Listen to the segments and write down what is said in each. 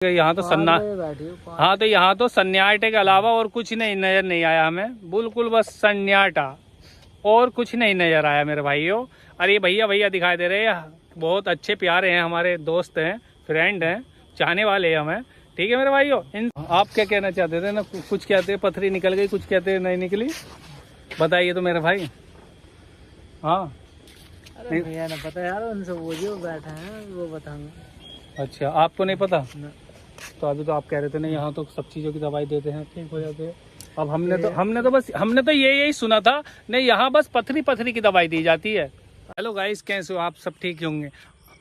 यहाँ तो हाँ, तो यहाँ तो सन्नाटे के अलावा और कुछ नहीं नजर नहीं आया हमें, बिल्कुल बस सन्नाटा, और कुछ नहीं नजर आया मेरे भाइयों। अरे भैया भैया दिखाई दे रहे हैं, बहुत अच्छे प्यारे हैं, हमारे दोस्त हैं, फ्रेंड हैं, चाहने वाले हैं हमें। ठीक है मेरे भाइयों, आप क्या कहना चाहते थे ना? कुछ कहते पथरी निकल गई, कुछ कहते नहीं निकली, बताइए तो मेरे भाई। हाँ अरे भैया ना पता यार, उनसे वो जो बैठे हैं वो बताऊंगा। अच्छा, आपको नहीं पता? तो अभी तो आप कह रहे थे ना यहाँ तो सब चीज़ों की दवाई देते हैं, ठीक हो जाते हैं। अब हमने तो यही सुना था नहीं, यहाँ बस पथरी की दवाई दी जाती है। हेलो गाइस, कैसे हो आप? सब ठीक होंगे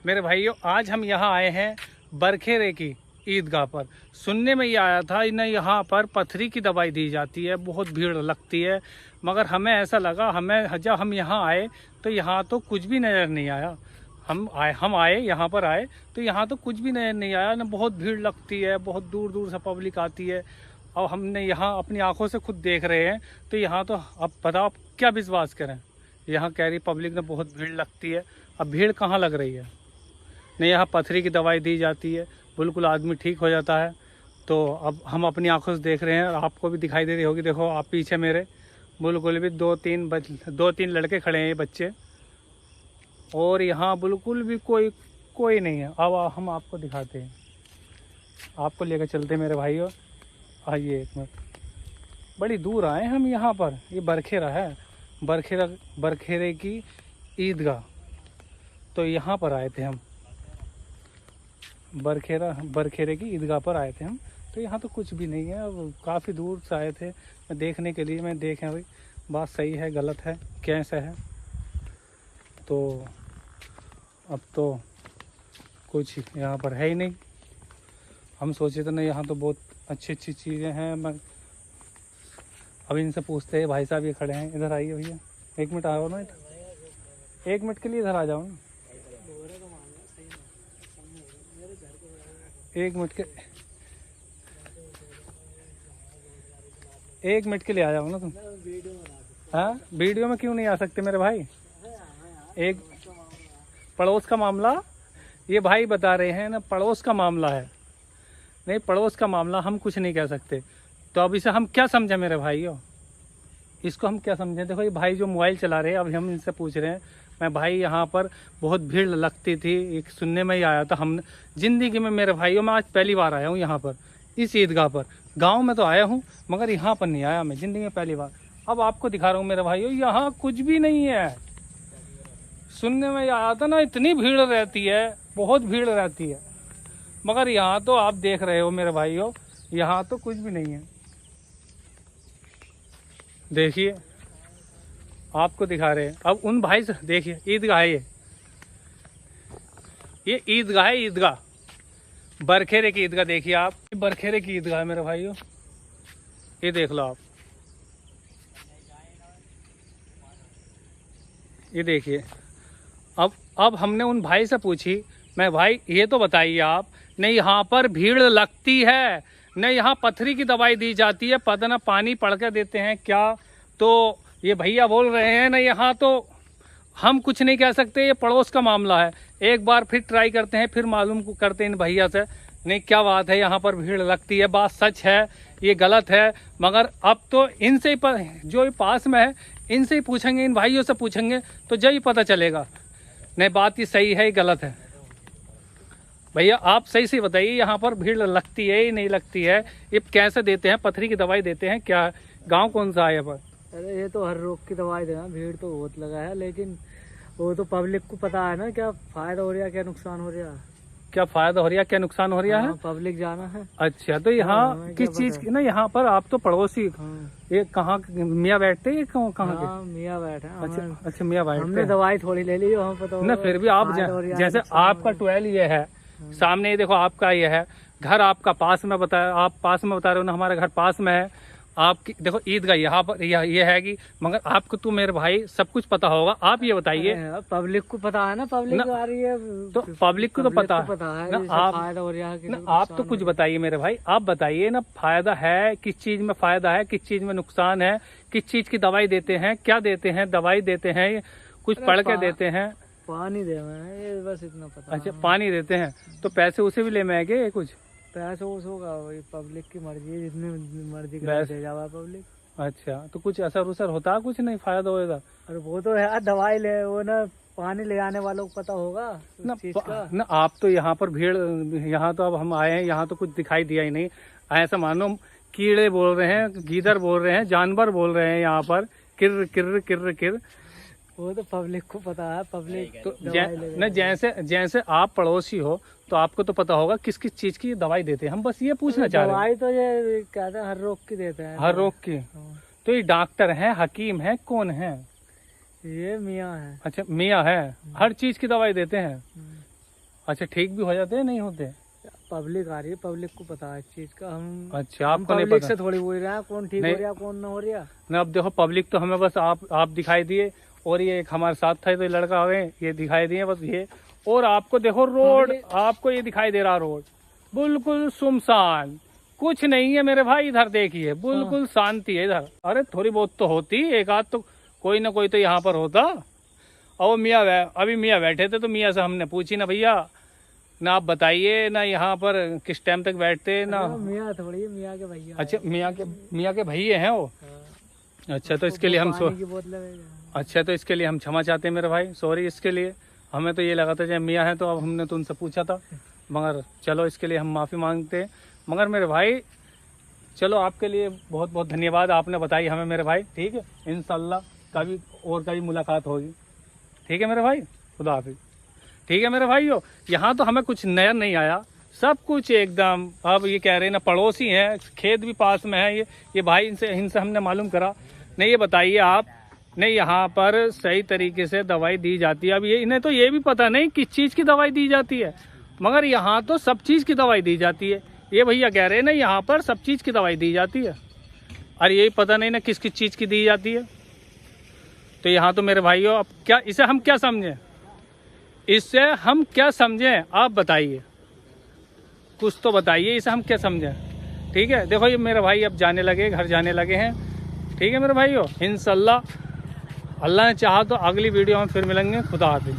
मेरे भाइयों। आज हम यहाँ आए हैं बरखेरे की ईदगाह पर। सुनने में ये आया था ना यहाँ पर पथरी की दवाई दी जाती है, बहुत भीड़ लगती है, मगर हमें ऐसा लगा, जब हम यहाँ आए तो यहाँ तो कुछ भी नज़र नहीं आया। हम आए यहाँ पर आए तो यहाँ तो कुछ भी नजर नहीं आया ना, बहुत भीड़ लगती है, बहुत दूर दूर से पब्लिक आती है। और हमने यहाँ अपनी आंखों से खुद देख रहे हैं, तो यहाँ तो अब बताओ आप क्या विश्वास करें। यहाँ कह रही पब्लिक में बहुत भीड़ लगती है, अब भीड़ कहाँ लग रही है? नहीं, यहाँ पथरी की दवाई दी जाती है, बिल्कुल आदमी ठीक हो जाता है। तो अब हम अपनी आंखों से देख रहे हैं, और आपको भी दिखाई दे रही होगी। देखो आप पीछे मेरे, बिल्कुल भी दो तीन लड़के खड़े हैं, ये बच्चे, और यहाँ बिल्कुल भी कोई नहीं है। अब हम आपको दिखाते हैं, आपको लेकर चलते हैं मेरे भाइयों। आइए एक मिनट, बड़ी दूर आए हम यहाँ पर। ये बरखेरा है, बरखेरे की ईदगाह, तो यहाँ पर आए थे हम, बरखेरे की ईदगाह पर आए थे हम। तो यहाँ तो कुछ भी नहीं है, अब काफ़ी दूर से आए थे देखने के लिए। मैं देखें भाई बात सही है गलत है कैसा है। तो अब तो कुछ यहाँ पर है ही नहीं। हम सोचे थे ना यहाँ तो बहुत अच्छी चीज़ें हैं। मैं अभी इनसे पूछते हैं, भाई साहब ये खड़े हैं, इधर आइए भैया, एक मिनट आओ ना, एक मिनट के लिए इधर आ जाओ ना, एक मिनट के लिए आ जाओ ना तुम। हाँ, वीडियो में क्यों नहीं आ सकते मेरे भाई? एक पड़ोस का मामला, ये भाई बता रहे हैं ना, पड़ोस का मामला है। नहीं, पड़ोस का मामला, हम कुछ नहीं कह सकते। तो अब इसे हम क्या समझे मेरे भाइयों? इसको हम क्या समझें? देखो ये भाई जो मोबाइल चला रहे हैं, अभी हम इनसे पूछ रहे हैं। मैं भाई यहाँ पर बहुत भीड़ लगती थी, एक सुनने में ही आया था। हम जिंदगी में मेरे भाइयों, मैं आज पहली बार आया हूँ यहाँ पर, इस ईदगाह पर। गाँव में तो आया हूँ मगर यहाँ पर नहीं आया मैं, जिंदगी में पहली बार। अब आपको दिखा रहा हूँ मेरे भाइयों, यहाँ कुछ भी नहीं है। सुनने में आया था ना, इतनी भीड़ रहती है, बहुत भीड़ रहती है, मगर यहाँ तो आप देख रहे हो मेरे भाइयों, यहाँ तो कुछ भी नहीं है। देखिए आपको दिखा रहे हैं। अब उन भाई से देखिए, ईदगाह है ये ईदगाह है, ईदगाह बरखेरे की ईदगाह। देखिए आप, बरखेरे की ईदगाह है मेरे भाइयों, ये देख लो आप, ये देखिए। अब हमने उन भाई से पूछी, मैं भाई ये तो बताइए आप, नहीं यहाँ पर भीड़ लगती है, नहीं यहाँ पथरी की दवाई दी जाती है, पता ना पानी पड़ के देते हैं क्या? तो ये भैया बोल रहे हैं ना यहाँ तो हम कुछ नहीं कह सकते, ये पड़ोस का मामला है। एक बार फिर ट्राई करते हैं, फिर मालूम करते हैं इन भैया से, नहीं क्या बात है, यहाँ पर भीड़ लगती है, बात सच है ये गलत है। मगर अब तो इनसे ही जो पास में है इनसे ही पूछेंगे, इन भाइयों से पूछेंगे तो जब ही पता चलेगा नहीं बात ये सही है गलत है। भैया आप सही से बताइए, यहाँ पर भीड़ लगती है या नहीं लगती है? ये कैसे देते हैं, पथरी की दवाई देते हैं क्या? गांव कौन सा है यहाँ पर? अरे ये तो हर रोग की दवाई देना, भीड़ तो बहुत लगा है, लेकिन वो तो पब्लिक को पता है ना क्या फायदा हो रहा है क्या नुकसान हो रहा है। क्या फायदा हो रहा है क्या नुकसान हो रहा है? पब्लिक जाना है। अच्छा, तो यहाँ किस चीज की ना, यहाँ पर आप तो पड़ोसी, ये कहाँ मियाँ बैठते हैं, कहाँ के? मियाँ बैठे। अच्छा मियाँ बैठते। हमने दवाई थोड़ी ले ली, वहाँ पता ना, फिर भी आप जैसे आपका 12 ये है सामने, ये देखो आपका ये है घर, आपका पास में बताया, आप पास में बता रहे हो ना, हमारा घर पास में है। आपकी देखो ईदगाह यहाँ पर ये है कि, मगर आपको तो मेरे भाई सब कुछ पता होगा, आप ये बताइए। पब्लिक को पता है ना, पब्लिक आ रही है तो पब्लिक को तो पता है ना, फायदा हो रहा है। आप तो कुछ बताइए मेरे भाई, आप बताइए ना, फायदा है किस चीज में, फायदा है किस चीज में, नुकसान है किस चीज की दवाई देते हैं, क्या देते हैं, दवाई देते हैं, कुछ पढ़ के देते हैं? पानी दे, बस इतना पता। अच्छा पानी देते हैं, तो पैसे उसे भी ले में कुछ पैसों होगा, वही पब्लिक की मर्जी है, जितनी मर्जी का बस। दे जावा पब्लिक। अच्छा, तो कुछ असर उसर होता है? कुछ नहीं फायदा होएगा और वो तो यार दवाई ले, वो ना पानी ले आने वालों को पता होगा ना? उस चीज का। ना आप तो यहाँ पर भीड़, यहाँ तो अब हम आए हैं, यहाँ तो कुछ दिखाई दिया ही नहीं। ऐसा मानो कीड़े बोल रहे हैं, गीदड़ बोल रहे हैं, जानवर बोल रहे हैं यहाँ पर, किर किर किर किर। वो तो पब्लिक को पता है, पब्लिक तो दवाई ले न जैसे जैसे आप पड़ोसी हो तो आपको तो पता होगा किस किस चीज की दवाई देते हैं। हम बस ये पूछना चाह रहे हैं। दवाई तो ये कहते हैं हर रोग की देते हैं। हर रोग की। हाँ। तो ये डॉक्टर हैं, हकीम हैं, कौन है? ये मियाँ है। अच्छा, मियाँ है, हर चीज की दवाई देते हैं। अच्छा, ठीक भी हो जाते हैं, नहीं होते? पब्लिक आ रही है, पब्लिक को पता है इस चीज का। हम अच्छा, आपको नहीं पब्लिक पता? से थोड़ी बोल रहे हैं कौन ठीक हो नहीं। रहा कौन ना हो रहा। ना, अब देखो पब्लिक तो हमें बस आप दिखाई दिए, और ये एक हमारे साथ था, तो ये लड़का आ गए, ये दिखाई दिए बस ये। और आपको देखो रोड, आपको ये दिखाई दे रहा रोड बिल्कुल सुनसान, कुछ नहीं है मेरे भाई। इधर देखिए, बिल्कुल शांति है इधर। अरे थोड़ी बहुत तो होती, एक आध तो कोई ना कोई तो यहाँ पर होता। और मियाँ अभी मियाँ बैठे थे, तो मियाँ से हमने पूछी ना भैया, ना आप बताइए ना यहाँ पर किस टाइम तक बैठते ना। मियाँ थोड़ी है, मियाँ के भैया। अच्छा, मियाँ के भैया हैं वो। अच्छा, तो इसके लिए हम पानी की बोतलें भेजा। अच्छा, तो इसके लिए हम क्षमा चाहते हैं मेरे भाई, सॉरी इसके लिए। हमें तो ये लगा था जब मियाँ है, तो अब हमने तो उनसे पूछा था, मगर चलो इसके लिए हम माफ़ी मांगते हैं। मगर मेरे भाई चलो, आपके लिए बहुत बहुत धन्यवाद, आपने बताई हमें मेरे भाई। ठीक है, इंशाल्लाह कभी मुलाकात होगी। ठीक है मेरे भाई, खुदा हाफिज। ठीक है मेरे भाइयों, यहाँ तो हमें कुछ नया नहीं आया, सब कुछ एकदम। अब ये कह रहे हैं ना पड़ोसी हैं, खेत भी पास में है, ये भाई इनसे हमने मालूम करा। नहीं, ये बताइए आप, नहीं यहाँ पर सही तरीके से दवाई दी जाती है? अब ये इन्हें तो ये भी पता नहीं किस चीज़ की दवाई दी जाती है, मगर यहाँ तो सब चीज़ की दवाई दी जाती है। ये भैया कह रहे हैं ना यहाँ पर सब चीज़ की दवाई दी जाती है, और यही पता नहीं ना किस किस चीज़ की दी जाती है। तो यहाँ तो मेरे भाइयों, अब क्या इसे हम क्या समझें? इससे हम क्या समझें? आप बताइए, कुछ तो बताइए, इसे हम क्या समझें? ठीक है, देखो ये मेरे भाई अब जाने लगे, घर जाने लगे हैं। ठीक है मेरे भाइयों, इंशाल्लाह अल्लाह ने चाहा तो अगली वीडियो में फिर मिलेंगे। खुदा हाफिज़।